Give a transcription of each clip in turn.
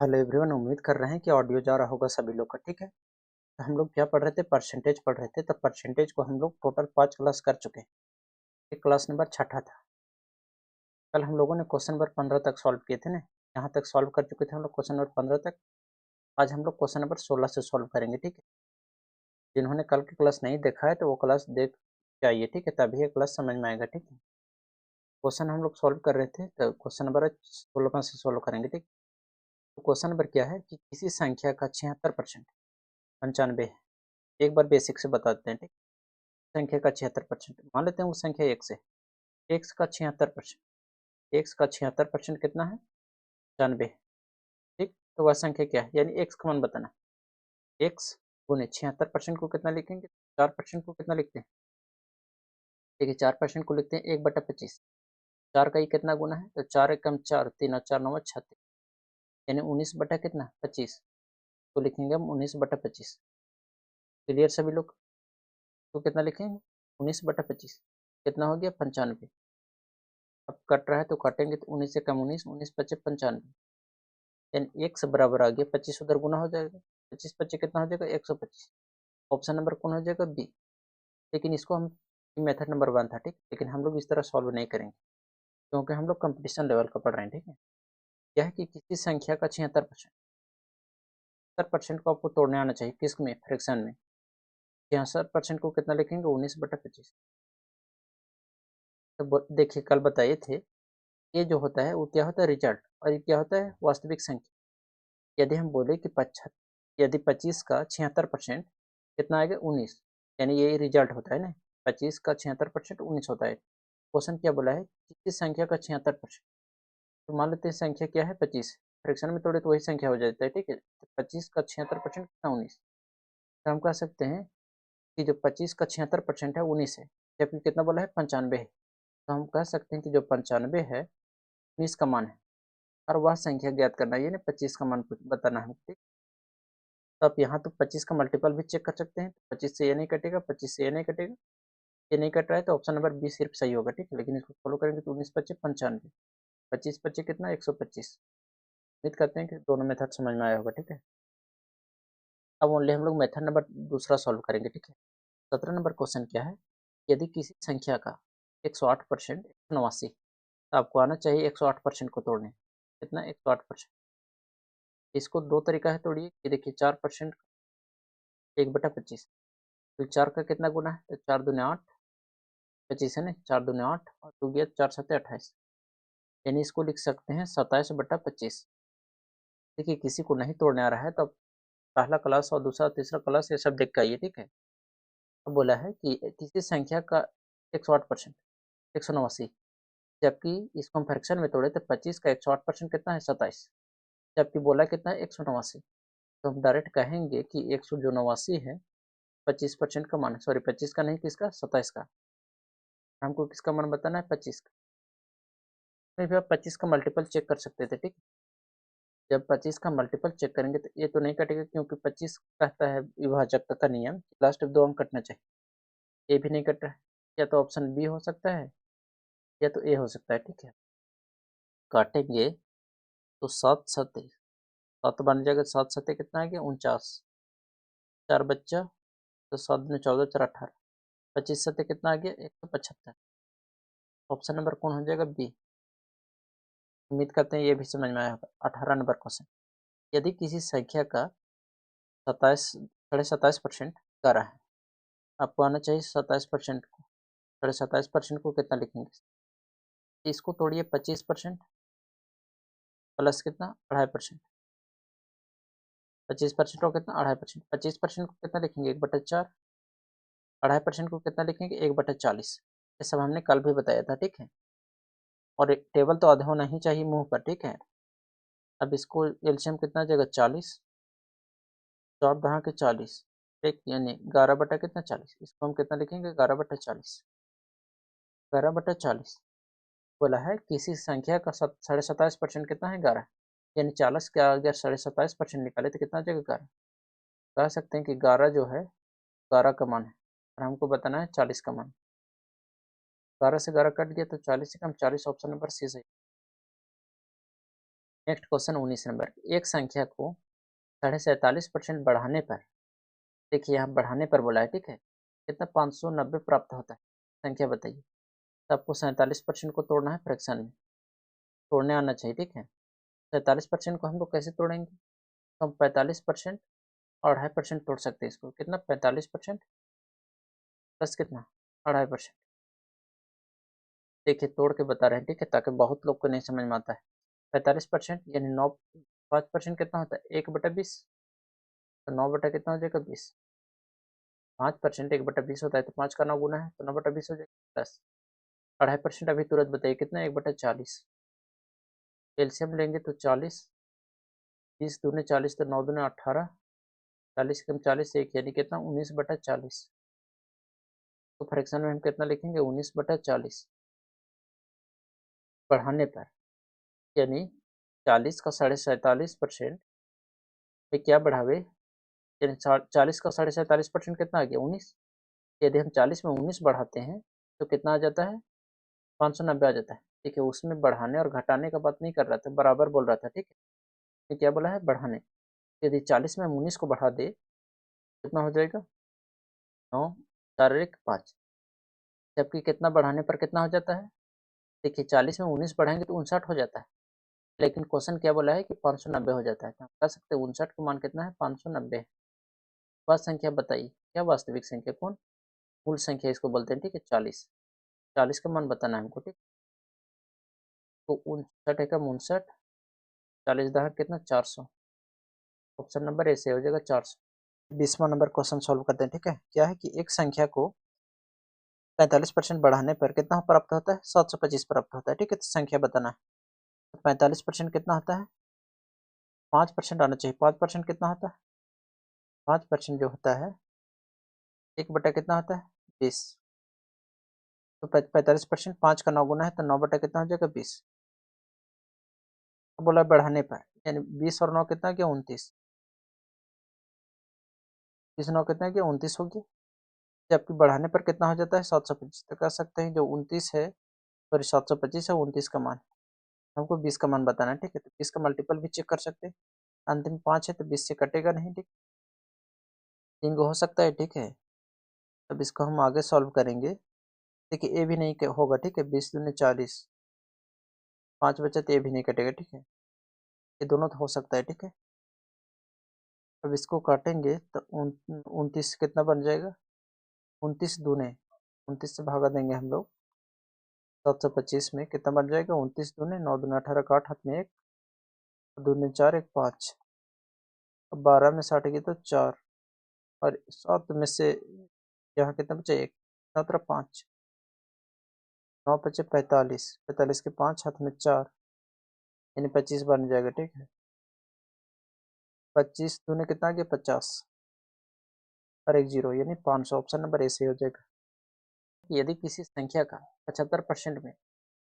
Hello everyone, उम्मीद कर रहे हैं कि ऑडियो जा रहा होगा सभी लोग का। ठीक है, तो हम लोग क्या पढ़ रहे थे? परसेंटेज पढ़ रहे थे। तो परसेंटेज को हम लोग टोटल 5 क्लास कर चुके हैं। ये क्लास नंबर छठा था। कल हम लोगों ने क्वेश्चन नंबर 15 तक सॉल्व किए थे ना। यहाँ तक सॉल्व कर चुके थे हम लोग क्वेश्चन नंबर 15 तक। आज हम लोग क्वेश्चन नंबर 16 से सॉल्व करेंगे। ठीक है, जिन्होंने कल की क्लास नहीं देखा है तो वो क्लास देख के आइए। ठीक है, तभी ये क्लास समझ में आएगा। ठीक है, क्वेश्चन हम लोग सॉल्व कर रहे थे, तो क्वेश्चन नंबर 16 से सॉल्व करेंगे। ठीक, तो क्वेश्चन नंबर क्या है कि किसी संख्या का 76% 95 है। एक बार बेसिक से बताते हैं। ठीक, संख्या का 76% मान लेते हैं वो संख्या एक्स है। एक्स का 76%, एक्स का 76% कितना है? 95। ठीक, तो वह संख्या क्या है? यानी एक्स का मान बताना। एक्स गुने 76% को कितना लिखेंगे? 4% को कितना लिखते हैं? देखिए, 4% को लिखते हैं 1/25। 4 का ही कितना गुना है? तो 4 एकम 4, 3 और 4 9 36, यानी 19 बटा कितना? 25। तो लिखेंगे हम 19/25। क्लियर सभी लोग? तो कितना लिखेंगे? 19/25 कितना हो गया? 95। अब कट रहा है तो काटेंगे तो 19 से कम 19, 19 पचे 95, यानी एक्स बराबर आ गया 25। उधर गुना हो जाएगा, 25 पच्चीस कितना हो जाएगा? 125। ऑप्शन नंबर कौन हो जाएगा? बी। लेकिन इसको हम मेथड नंबर 1 था। ठीक, लेकिन हम लोग इस तरह सॉल्व नहीं करेंगे क्योंकि हम लोग कंपटीशन लेवल का पढ़ रहे हैं। ठीक है, क्या है कि किसी संख्या का 76%, 76% को आपको तोड़ने आना चाहिए। किस में? फ्रैक्शन में। 66% को कितना लिखेंगे? 19/25। तो देखिए, कल बताए थे ये जो होता है वो क्या होता है? रिजल्ट। और ये क्या होता है? वास्तविक संख्या। यदि हम बोले कि 25 का 76% कितना आएगा? 19, यानी ये रिजल्ट होता है ना। 25 का 76% 19 होता है। क्वेश्चन क्या बोला है? किसी संख्या का 76%। तो मान लेते हैं संख्या क्या है? 25। फ्रैक्शन में तोड़े तो वही संख्या हो जाता है। ठीक है, तो 25 का 76% कितना? 19। तो हम कह सकते हैं कि जो 25 का 76% है 19 है, जबकि कितना बोला है? 95 है। तो हम कह सकते हैं कि जो 95 है 19 का मान है, और वह संख्या ज्ञात करना है, यानी 25 का मान बताना है। ठीक, तो आप यहाँ तो 25 का मल्टीपल भी चेक कर सकते हैं। 25 से ये नहीं कटेगा, 25 से ये नहीं कटेगा, ये नहीं कट रहा है, तो ऑप्शन नंबर बी सिर्फ सही होगा। ठीक है, लेकिन इसको फॉलो करेंगे तो 19 पच्चे 95, 25 पच्चे कितना? 125। उम्मीद करते हैं कि दोनों मेथड समझ में आया होगा। ठीक है, अब ओनली हम लोग मेथड नंबर दूसरा सॉल्व करेंगे। ठीक है, 17 नंबर क्वेश्चन क्या है? यदि किसी संख्या का 108%, 189, तो आपको आना चाहिए 108% को तोड़ने। कितना? 108%। इसको दो तरीका है तोड़िए। ये देखिए, 4% 1/25, तो 4 का कितना गुना है? तो 4 दूनी 8, 25 है ना, 4 दूनी 8 और 2 गया 4 सत्ते 28, यानी इसको लिख सकते हैं 27/25। देखिए, किसी को नहीं तोड़ने आ रहा है तो पहला क्लास और दूसरा तीसरा क्लास ये सब देख के आइए। ठीक है, अब बोला है कि किसी संख्या का 108%, 189, जबकि इसको हम फ्रैक्शन में तोड़े तो 25 का 108% कितना है? 27, जबकि बोला कितना है? 189। तो हम डायरेक्ट कहेंगे कि 189 है 25% का मान, सॉरी 25 का नहीं, किसका? 27 का। हमको किसका मान बताना है? 25 का। नहीं, फिर आप 25 का मल्टीपल चेक कर सकते थे। ठीक, जब 25 का मल्टीपल चेक करेंगे तो ये तो नहीं कटेगा, क्योंकि 25 कहता है विभाजकता का नियम, लास्ट 2 अंक कटना चाहिए। ये भी नहीं कट रहा है, या तो ऑप्शन बी हो सकता है या तो ए हो सकता है। ठीक है, काटेंगे तो 7 सत्ते 7 बन जाएगा, 7 सत्ते कितना आ गया? 49। 4 बच्चा तो 7 दूनी 14, 4 18, 25 सत्ते कितना आ गया? 175। ऑप्शन नंबर कौन हो जाएगा? बी। उम्मीद करते हैं ये भी समझ में आया होगा। 18 नंबर क्वेश्चन, यदि किसी संख्या का 27.27% करा है, आपको आना चाहिए 27% को। 27.27% को कितना लिखेंगे? इसको तोड़िए, 25% प्लस कितना? 2.5%। 25% को कितना? 2.5%। 25% को कितना लिखेंगे? 1/4। 2.5% को कितना लिखेंगे? 1/40। ये सब हमने कल भी बताया था। ठीक है, और टेबल तो आधा होना ही चाहिए मुंह पर। ठीक है, अब इसको एलसीएम कितना आ जाएगा? 40, 4×40। ठीक, यानी 11 बटा कितना? 40। इसको हम कितना लिखेंगे? 11/40। 11/40 बोला है किसी संख्या का 27.5% कितना है? 11, यानी 40 का अगर 27.5% निकाले तो कितना आ जाएगा? 11। कह सकते हैं कि 11 जो है 11 का मान है, और हमको बताना है 40 का मान। 12 से 11 कट गया तो 40 से कम 40, ऑप्शन नंबर सी सही। नेक्स्ट क्वेश्चन 19 नंबर, एक संख्या को 47.5% बढ़ाने पर, देखिए यहाँ बढ़ाने पर बोला है, ठीक है, कितना 590 प्राप्त होता है, संख्या बताइए। तो आपको 47% को तोड़ना है फ्रैक्शन में, तोड़ने आना चाहिए, ठीक है। 47% को हम लोग कैसे तोड़ेंगे, तो हम 45% और 2.5% तोड़ सकते हैं इसको, कितना 45% प्लस कितना 2.5%। देखिए तोड़ के बता रहे हैं, ठीक है, ताकि बहुत लोग को नहीं समझ में आता है। 45% यानी 9, 5% कितना होता है 1/20, तो 9 बटा कितना हो जाएगा 20। 5% 1/20 होता है, तो 5 का 9 गुना है, तो 9/20 हो जाएगा, प्लस 2.5% अभी तुरंत बताइए कितना 1/40। एलसीएम लेंगे तो 40, 20 दूने 40, तो 9 दूने 18, 40 कम 40 एक यानी कितना 19/40। तो फ्रैक्शन में हम कितना लिखेंगे 19/40 बढ़ाने पर, यानी 40 का 47.5% में क्या बढ़ावे, यानी 40 का 47.5% कितना आ गया 19। यदि हम 40 में 19 बढ़ाते हैं तो कितना आ जाता है 590 आ जाता है, ठीक है। उसमें बढ़ाने और घटाने का बात नहीं कर रहा था, बराबर बोल रहा था, ठीक है। ये क्या बोला है बढ़ाने, यदि 40 में हम 19 को बढ़ा दे कितना हो जाएगा 9, 4 1 5, जबकि कितना बढ़ाने पर कितना हो जाता है, देखिए 40 में 19 बढ़ाएंगे तो 59 हो जाता है, लेकिन क्वेश्चन क्या बोला है कि 590 हो जाता है, तो हम कह सकते हैं 59 का मान कितना है 590। वास्तविक संख्या बताइए, क्या वास्तविक संख्या, कौन मूल संख्या इसको बोलते हैं, ठीक है। 40, 40 का मान बताना है हमको, ठीक। तो 59 एकम 59, 40 दहा कितना 400, ऑप्शन नंबर ऐसे हो जाएगा 400। 20वां नंबर क्वेश्चन सॉल्व करते हैं, ठीक है। क्या है कि एक संख्या को 45% बढ़ाने पर कितना प्राप्त होता है 725 प्राप्त होता है, ठीक है। तो संख्या बताना है, 45% कितना होता है 5% आना चाहिए, 5% कितना होता है 5% जो होता है 1 बटा कितना होता है 20, तो 45% 5 का 9 गुना है, तो 9 बटा कितना हो जाएगा 20। बोला बढ़ाने पर, यानी 20 और 9 कितना किया 29, 20 9 कितना किया 29 हो गया, जबकि बढ़ाने पर कितना हो जाता है 725। तो कह सकते हैं जो 29 है, सॉरी 725 है, 29 का मान हमको 20 का मान बताना है, ठीक है। तो 20 का मल्टीपल भी चेक कर सकते हैं, अंतिम 5 है तो 20 से कटेगा नहीं, ठीक, 3 हो सकता है, ठीक है। अब इसको हम आगे सॉल्व करेंगे, देखिए ए भी नहीं होगा, ठीक है, 20 दूनी 40, 5 बचे तो ए भी नहीं कटेगा, ठीक है। ये दोनों तो हो सकता है, ठीक है। अब इसको काटेंगे तो 29 कितना बन जाएगा 29 दूने 29 से भागा देंगे हम लोग 725 में, कितना बन जाएगा 29 दूने 9 दूने 18 का 8 हाथ में 1, दूने 4 1 5, अब 12 में 60 की तो 4, और 7 में से यहाँ कितना बचा 1, 5, 9 बचे 45, 45 के 5 हाथ में 4, यानी 25 बन जाएगा, ठीक है। 25 दूने कितना आ गया 50, और 1 0 यानी 500, ऑप्शन नंबर ए से हो जाएगा। यदि किसी संख्या का 75% में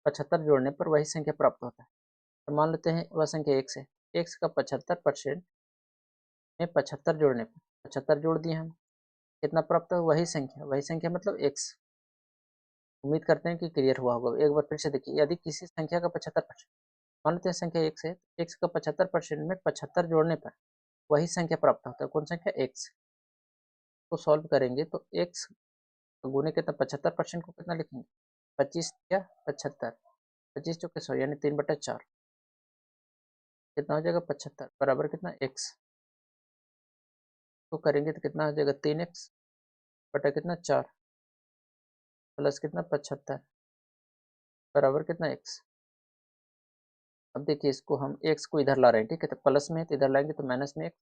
75 जोड़ने पर वही संख्या प्राप्त होता है, तो मान लेते हैं वह संख्या x है, x का 75% में 75 जोड़ने पर 75 जोड़ दिए हम, कितना प्राप्त हो वही संख्या, वही संख्या मतलब x। उम्मीद करते हैं कि क्लियर हुआ होगा। एक बार फिर से देखिए, यदि किसी संख्या का 75%, मान लेते हैं संख्या x है, x का 75% में 75 जोड़ने पर वही संख्या प्राप्त होता है, कौन संख्या x। को सॉल्व करेंगे तो x गुने कितना 75% को कितना लिखेंगे 25 या 75, 25 चौके 100 यानी 3/4, कितना हो जाएगा 75 बराबर कितना x। तो करेंगे तो कितना हो जाएगा 3x बटा कितना 4 प्लस कितना 75 बराबर कितना x। अब देखिए इसको हम x को इधर ला रहे हैं, ठीक है, तो प्लस में है तो इधर लाएंगे तो माइनस में x,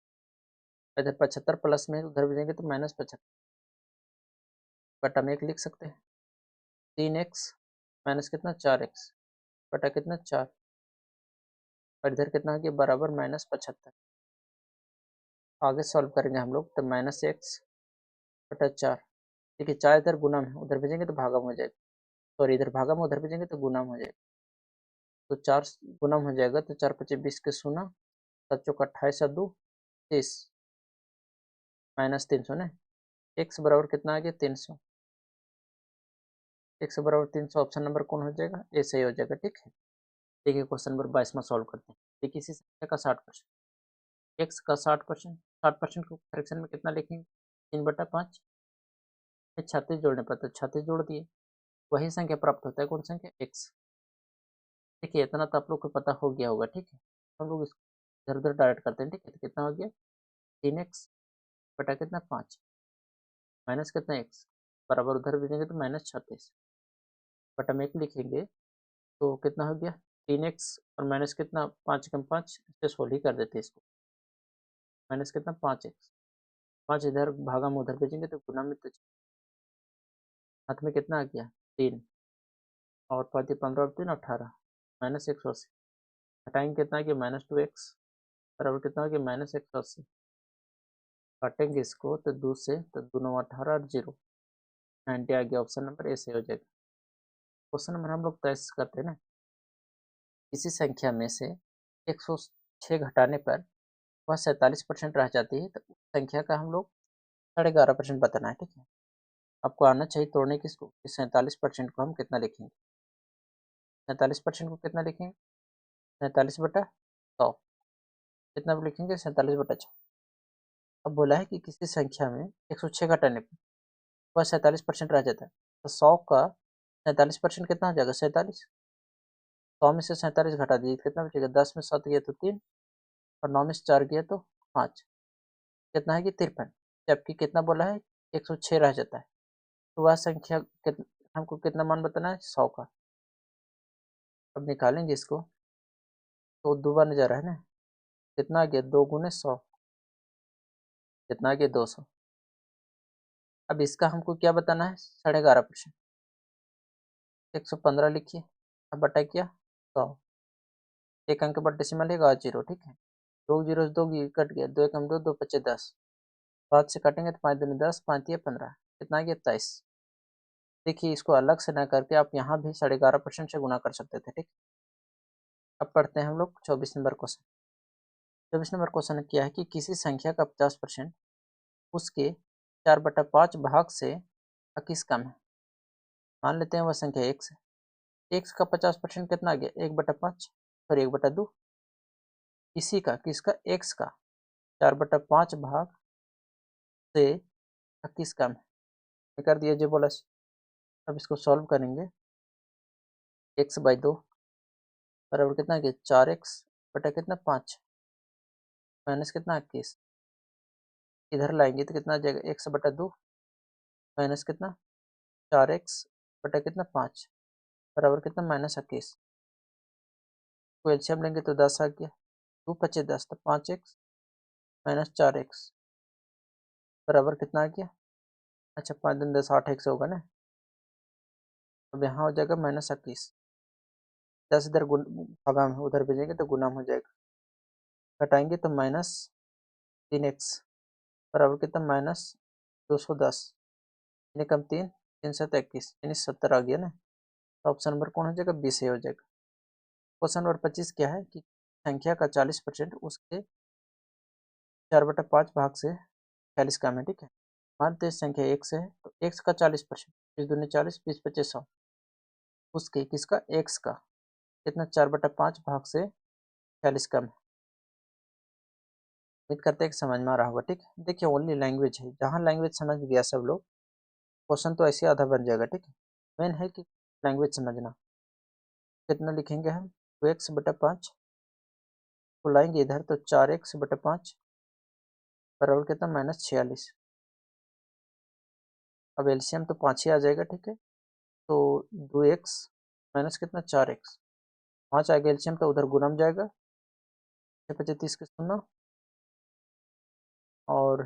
इधर 75 प्लस में है तो उधर भी जाएंगे तो -75 बटा में 1 लिख सकते हैं, 3x माइनस कितना 4x बटा कितना 4, और इधर कितना आ गया बराबर -75। आगे सॉल्व करेंगे हम लोग तो -x बटा 4, देखिए 4 इधर गुना में उधर भेजेंगे तो भागा में हो जाएगा, सॉरी इधर भागा में उधर भेजेंगे तो गुना में हो जाएगा, तो 4 गुना में हो जाएगा, तो 4 पचे 20 के 0, 7 चौक 28 और 2 30, -300 ना, x बराबर कितना आ गया 300, x बराबर 300, ऑप्शन नंबर कौन हो जाएगा ए सही हो जाएगा, ठीक है। देखिए क्वेश्चन नंबर 22 में सॉल्व करते हैं। देखिए किसी संख्या का 60%, एक्स का 60%, 60% को फ्रैक्शन में कितना लिखेंगे? 3/5। 36 जोड़ने पर तो 36 जोड़ दिए, वही संख्या प्राप्त होता है। कौन संख्या? एक्स। देखिए इतना तो आप लोग को पता हो गया होगा, ठीक है। हम लोग इसको इधर उधर डायरेक्ट करते हैं, ठीक है। तो कितना हो गया? 3x बटा कितना? 5 माइनस कितना? एक्स बराबर उधर भेजेंगे तो -36 बटा में 1 लिखेंगे तो कितना हो गया? 3x और माइनस कितना? 5 कम 5, इससे सोल्व ही कर देते हैं इसको। माइनस कितना? 5x, 5 इधर भागा में उधर भेजेंगे तो गुना में, तो हाथ में कितना आ गया? 3 और 5 15 और 3 18 -180 हटाएंगे कितना आ गया? -2x बराबर कितना हो गया? -180 काटेंगे इसको तो 2 से, तो 2 9 18 और 0 90 आ गया। ऑप्शन नंबर ए से हो जाएगा। क्वेश्चन नंबर हम लोग तय करते हैं ना, किसी संख्या में से 106 घटाने पर वह 47% रह जाती है, तो उस संख्या का हम लोग 11.5% बताना है, ठीक है। आपको आना चाहिए तोड़ने किसको? इस 47% को हम कितना लिखेंगे? 47% को कितना लिखेंगे? 47/100। कितना लिखेंगे? 47/100। अब बोला है कि किसी संख्या में 106 घटाने पर वह 47% रह जाता है, तो 100 का 47% कितना हो जाएगा? 47। 100 में से 47 घटा दीजिए, कितना बचेगा? 10 में 7 गया तो 3 और 9 में से 4 गया तो 5, कितना है कि 53। जबकि कितना बोला है? 106 रह जाता है, तो वह संख्या हमको कितना मान बताना है? 100 का। अब निकालेंगे इसको तो दो बार जा रहा है ना, कितना आ गया? 2 गुने 100, कितना आ गया? 200। अब इसका हमको क्या बताना है? 11.5%। 115 लिखिए, अब बटा किया 100, एक अंक पर डेसिमल है और 0, ठीक है। 2 जीरो से 2 कट गया, 2 एकम 2, 2 पच्चे 10, 5 से काटेंगे तो 5 दूनी 10, 5 या 15, कितना आ गया? 23। देखिए इसको अलग से ना करके आप यहाँ भी 11.5% से गुना कर सकते थे, ठीक। अब पढ़ते हैं हम लोग 24 नंबर क्वेश्चन। 24 नंबर क्वेश्चन क्या है कि किसी संख्या का 50% उसके 4/5 भाग से किस कम है? मान लेते हैं वह संख्या एक्स है। एक्स का 50% कितना आ गया? 1/5 और 1/2। इसी का, किसका? एक्स का 4/5 भाग से किस कम है? कर दिया जो बोला। अब इसको सॉल्व करेंगे। x/2 बराबर कितना आ गया? 4x बटा कितना? 5 माइनस कितना? 21। इधर लाएंगे तो कितना आ जाएगा? x/2 माइनस कितना? 4x बटा कितना? 5 बराबर कितना? -21। को एलसीएम लेंगे तो 10 आ गया, 2 पच्चे 10, तो 5x माइनस 4x बराबर कितना आ गया? अच्छा 5 दिन 10, 8x होगा ना। अब यहाँ हो जाएगा -21। 10 इधर भागा में उधर भेजेंगे तो गुना में हो जाएगा। घटाएंगे तो -3x बराबर कितना? -210। यानी कम 3, 3 7 21, यानी 70 आ गया ना। तो ऑप्शन नंबर कौन हो जाएगा? बी से हो जाएगा। क्वेश्चन नंबर 25 क्या है कि संख्या का 40% उसके 4/5 भाग से 40 कम है, ठीक है। मानते हैं संख्या एक्स है, तो एक्स का 40%, 20 दूनी 40, 20 पच्चीस 100, उसके किसका? एक्स का कितना? 4/5 भाग से 40 कम है। उम्मीद करते हैं कि समझ में आ रहा होगा, ठीक है। देखिए ओनली लैंग्वेज है, जहाँ लैंग्वेज समझ गया सब लोग, क्वेश्चन तो ऐसे आधा बन जाएगा, ठीक है। मेन है कि लैंग्वेज समझना। कितना लिखेंगे हम? 2x/5 को लाएंगे इधर तो 4x/5 बराबर कितना? -46। अब एलसीएम तो 5 ही आ जाएगा, ठीक है। तो 2x माइनस कितना? 4x, 5 आ गया एलसीएम तो उधर गुना में जाएगा, 6×5 = 30 के 0 और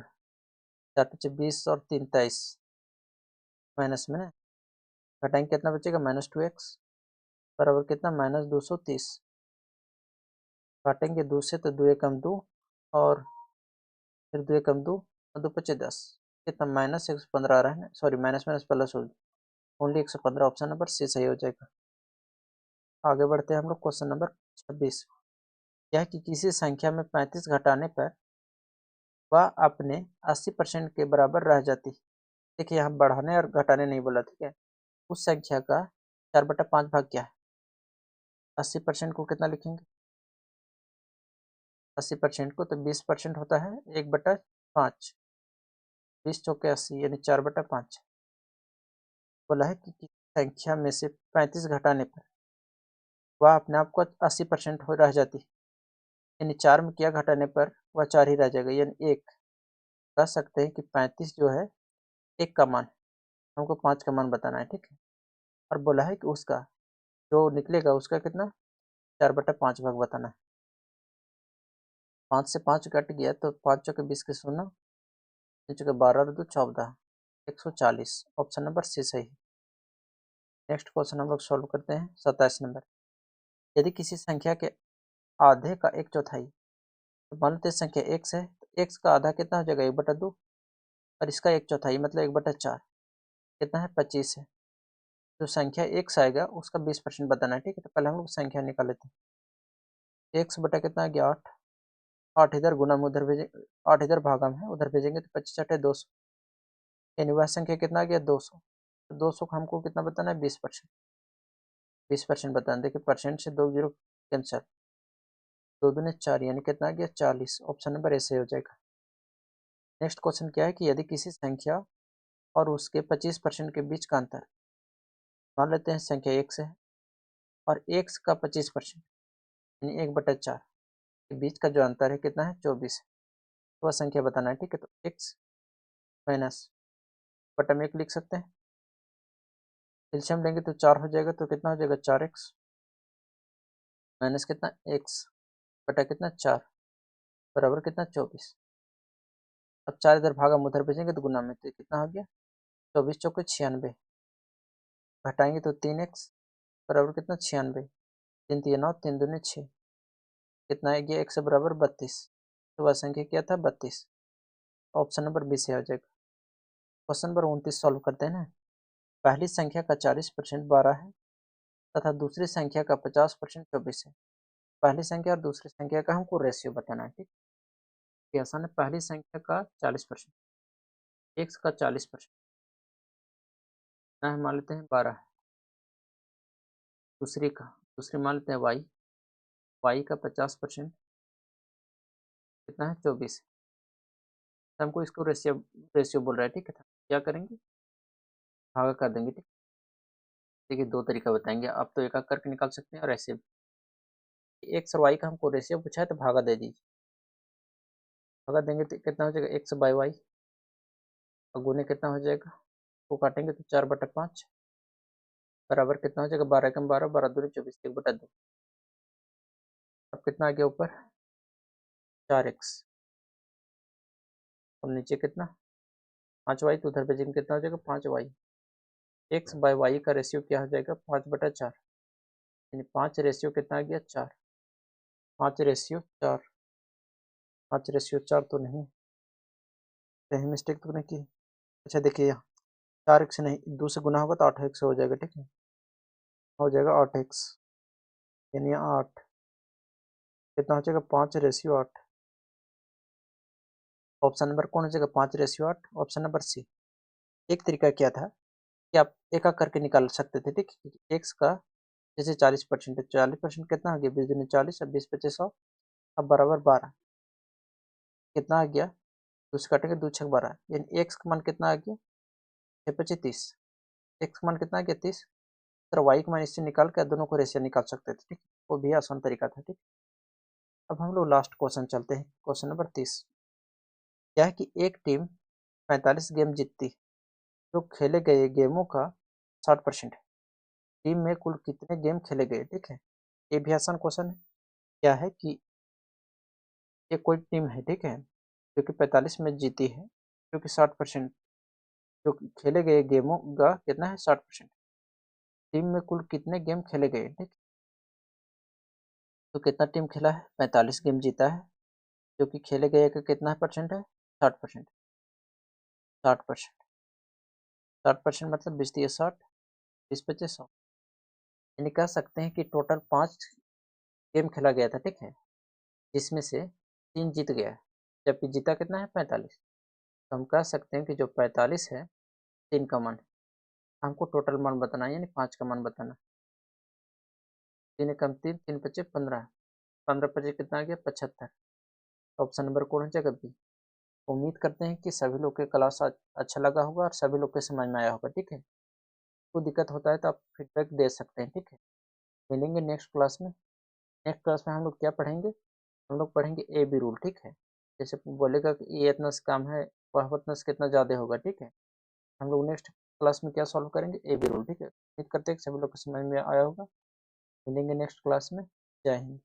4×5 = 20 और 3 = 23 माइनस में ना, घटाएंगे कितना बचेगा? -2x बराबर कितना? -230। काटेंगे 2 से तो 2 एकम 2 और फिर 2 एकम 2 और 2 पच्चे 10, कितना? -115 आ रहा है ना, सॉरी माइनस माइनस प्लस हो, ओनली 115। ऑप्शन नंबर सी सही हो जाएगा। आगे बढ़ते हैं हम लोग क्वेश्चन नंबर 26। यह कि किसी संख्या में 35 घटाने पर वह अपने 80% के बराबर रह जाती है। देखिए यहाँ बढ़ाने और घटाने नहीं बोला, ठीक है। उस संख्या का 4/5 भाग क्या है? 80% को कितना लिखेंगे? 80% को तो 20% होता है 1/5। 20 चौके 80 यानी 4/5। बोला है कि किसी संख्या में से 35 घटाने पर वह अपने आप को 80% हो रह जाती है, यानी 4 में किया घटाने पर वह 4 ही रह जाएगा, यानी 1। कह सकते हैं कि 35 जो है 1 का मान, हमको 5 का मान बताना है, ठीक है। और बोला है कि उसका जो निकलेगा उसका कितना 4/5 भाग बताना है। 5 से 5 कट गया तो 5 चौके 20 के 0, 3 चौके 12 और 2 14, 140। ऑप्शन नंबर सी सही। नेक्स्ट क्वेश्चन हम लोग सॉल्व करते हैं 27 नंबर। यदि किसी संख्या के आधे का 1/4, तो मान लेते हैं संख्या x है, तो x का आधा कितना हो जाएगा 1/2, और इसका 1/4 मतलब 1/4 कितना है 25 है। जो संख्या x आएगा उसका 20% बताना है, ठीक है। तो पहले हम लोग संख्या निकाल लेते हैं। x बटा कितना आ गया 8, 8 इधर गुना में उधर भेजेंगे, 8 इधर भागा में है उधर भेजेंगे तो 25 8 200, यानी वह संख्या कितना आ गया 200। तो 200 को हमको कितना बताना है 20%। 20% बताना, देखिए परसेंट से 2 जीरो कैंसर, 2 दूनी 4 यानी कितना आ गया 40। ऑप्शन नंबर ए सही हो जाएगा। नेक्स्ट क्वेश्चन क्या है कि यदि किसी संख्या और उसके 25% के बीच का अंतर, मान लेते हैं संख्या x है और x का 25% यानी 1/4 के बीच का जो अंतर है कितना है 24 है, तो वह संख्या बताना है, ठीक है। तो x माइनस बटा में 1 लिख सकते हैं, एलसीएम लेंगे तो 4 हो जाएगा, तो कितना हो जाएगा 4x माइनस कितना x बटा कितना 4 बराबर कितना 24। अब 4 इधर भागा में उधर भेजेंगे तो गुना में, तो कितना हो गया 24 चौके 96, घटाएंगे तो 3x बराबर कितना 96, 3 3 9 3 दूनी 6, कितना आ गया x बराबर 32। तो वह संख्या क्या था 32। ऑप्शन नंबर बी से आ जाएगा। क्वेश्चन नंबर 29 सॉल्व करते हैं ना। पहली संख्या का 40% 12 है तथा दूसरी संख्या का 50% 24 है। पहली संख्या और दूसरी संख्या का हमको रेशियो बताना है, ठीक है। आसान है, पहली संख्या का 40%, एक्स का 40% ना है, मान लेते हैं 12 है। दूसरी मान लेते हैं वाई, वाई का 50% कितना है 24 है। तो हमको इसको रेशियो रेशियो बोल रहा है, ठीक है। क्या करेंगे भागा कर देंगे, ठीक। देखिए दो तरीका बताएंगे, आप तो एक एक करके निकाल सकते हैं और ऐसे एक्स और वाई का हमको रेशियो पूछा है तो भागा दे दीजिए। भागा देंगे तो कितना हो जाएगा एक्स बाई वाई, और गुने कितना हो जाएगा, वो काटेंगे तो 4/5 बराबर कितना हो जाएगा 12 कम 12, 12 दूनी 24, 1/2। अब कितना आ गया ऊपर 4x और नीचे कितना 5y, तो उधर भेजेंगे कितना हो जाएगा 5y। एक्स बाई वाई का रेशियो क्या हो जाएगा 5/4, यानी 5 रेशियो कितना आ गया 4, 5/4, 5/4 तो नहीं, कहीं मिस्टेक तो नहीं की। अच्छा देखिए यहाँ 4x नहीं 2 से गुना होगा तो 8x हो जाएगा, ठीक है। हो जाएगा 8x, यानी 8 कितना हो जाएगा 5/8। ऑप्शन नंबर कौन हो जाएगा 5/8, ऑप्शन नंबर सी। एक तरीका क्या था कि आप एक एक करके निकाल सकते थे, ठीक है। एक्स का जैसे 40% है, 40% कितना आ गया 20 दूनी 40 और 20 × 5 = 100, अब बराबर 12 कितना आ गया, दो से काटेंगे 2 6 12, यानी एक्स का मान कितना आ गया 6 × 5 = 30। एक्स का मान कितना आ गया 30। तो वाई का मान इससे निकाल कर दोनों को रेशियो निकाल सकते थे, ठीक। वो भी आसान तरीका था, ठीक। अब हम लोग लास्ट क्वेश्चन चलते हैं, क्वेश्चन नंबर 30। क्या है कि एक टीम 45 गेम जीतती, जो खेले गए गेमों का 60% है। टीम में कुल कितने गेम खेले गए, ठीक है। ये भी आसान क्वेश्चन है। क्या है कि ये कोई टीम है, ठीक है, जो कि 45 में जीती है, जो कि 60%, जो खेले गए गेमों का कितना है 60%। टीम में कुल कितने गेम खेले गए, ठीक। तो कितना टीम खेला है 45 गेम जीता है, जो कि खेले गए का कितना परसेंट है 60%। 60%, 60% मतलब 20 × 60, 20 × 5 = 100, यानी कह सकते हैं कि टोटल 5 गेम खेला गया था, ठीक है, जिसमें से 3 जीत गया है, जबकि जीता कितना है 45। तो हम कह सकते हैं कि जो 45 है 3 का मान, हमको टोटल मान बताना है, यानी 5 का मान बताना। तीन एकम तीन, तीन पच्चे 15, 15 पच्चे कितना आ गया 75। ऑप्शन नंबर कौन हो जाएगा बी। उम्मीद करते हैं कि सभी लोग के क्लास अच्छा लगा होगा और सभी लोग के समझ में आया होगा। ठीक है, कोई दिक्कत होता है तो आप फीडबैक दे सकते हैं। ठीक है, मिलेंगे नेक्स्ट क्लास में। नेक्स्ट क्लास में हम लोग क्या पढ़ेंगे, हम लोग पढ़ेंगे ए बी रूल। ठीक है, जैसे बोलेगा कि ये इतना से कम है, वह उतना से कितना ज़्यादा होगा। ठीक है, हम लोग नेक्स्ट क्लास में क्या सॉल्व करेंगे, ए बी रूल। ठीक है, उम्मीद करते हैं कि सभी लोग को समझ में आया होगा। मिलेंगे नेक्स्ट क्लास में। जय हिंद।